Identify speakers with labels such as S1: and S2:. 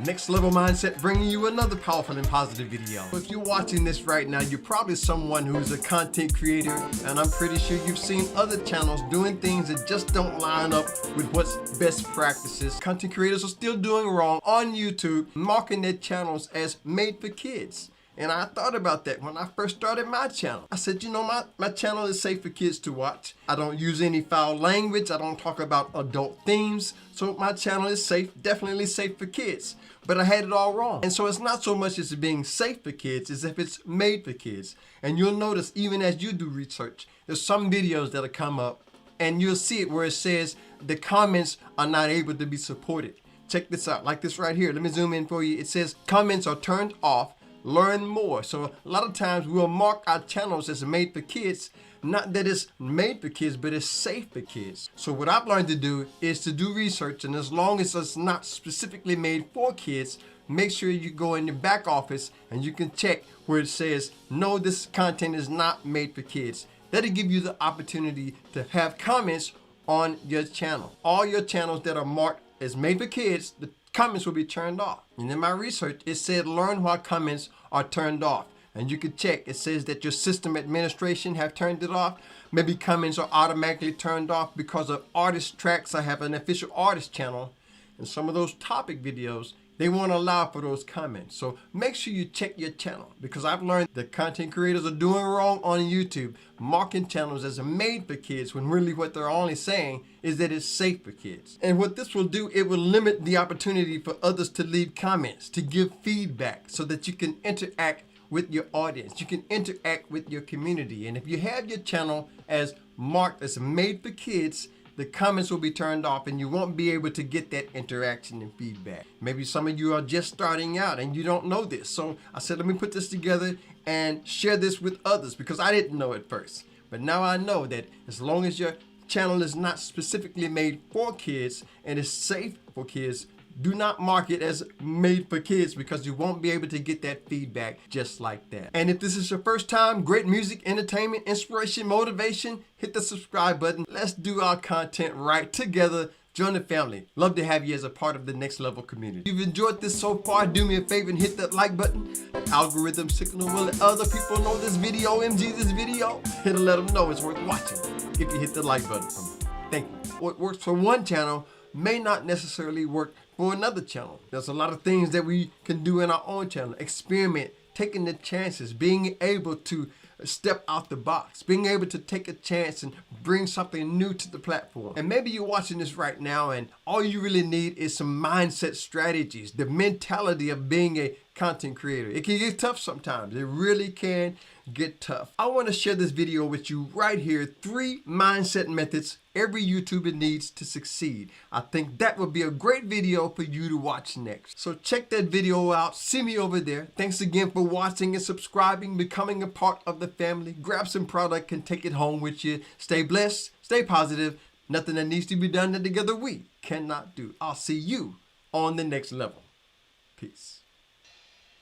S1: Next Level Mindset bringing you another powerful and positive video. If you're watching this right now, you're probably someone who's a content creator, and I'm pretty sure you've seen other channels doing things that just don't line up with what's best practices. Content creators are still doing wrong on YouTube, marking their channels as made for kids. And I thought about that when I first started my channel. I said, you know, my channel is safe for kids to watch. I don't use any foul language. I don't talk about adult themes. So my channel is safe, definitely safe for kids. But I had it all wrong. And so it's not so much as being safe for kids as if it's made for kids. And you'll notice even as you do research, there's some videos that'll come up and you'll see it where it says the comments are not able to be supported. Check this out, like this right here. Let me zoom in for you. It says comments are turned off. Learn more. So a lot of times we'll mark our channels as made for kids, not that it's made for kids, but it's safe for kids. So what I've learned to do is to do research, and as long as it's not specifically made for kids, make sure you go in the back office and you can check where it says, no, this content is not made for kids. That'll give you the opportunity to have comments on your channel. All your channels that are marked as made for kids, the comments will be turned off. And in my research, it said learn why comments are turned off. And you can check, it says that your system administration have turned it off. Maybe comments are automatically turned off because of artist tracks. I have an official artist channel, and some of those topic videos, they won't allow for those comments. So make sure you check your channel, because I've learned that content creators are doing wrong on YouTube, marking channels as made for kids when really what they're only saying is that it's safe for kids. And what this will do, it will limit the opportunity for others to leave comments, to give feedback so that you can interact with your audience. You can interact with your community. And if you have your channel as marked as made for kids, the comments will be turned off and you won't be able to get that interaction and feedback. Maybe some of you are just starting out and you don't know this. So I said, let me put this together and share this with others, because I didn't know at first. But now I know that as long as your channel is not specifically made for kids and is safe for kids, do not mark it as made for kids, because you won't be able to get that feedback just like that. And if this is your first time, great music, entertainment, inspiration, motivation, hit the subscribe button. Let's do our content right together. Join the family. Love to have you as a part of the Next Level community. If you've enjoyed this so far, do me a favor and hit that like button. The algorithm signal will let other people know this video, this video. Hit and let them know it's worth watching if you hit the like button for me. Thank you. What works for one channel may not necessarily work for another channel. There's a lot of things that we can do in our own channel. Experiment, taking the chances, being able to step out the box, being able to take a chance and bring something new to the platform. And maybe you're watching this right now and all you really need is some mindset strategies, the mentality of being a content creator. It can get tough sometimes. It really can get tough. I want to share this video with you right here. 3 mindset methods every YouTuber needs to succeed. I think that would be a great video for you to watch next. So check that video out. See me over there. Thanks again for watching and subscribing, becoming a part of the family. Grab some product and take it home with you. Stay blessed, stay positive. Nothing that needs to be done that together we cannot do. I'll see you on the next level. Peace.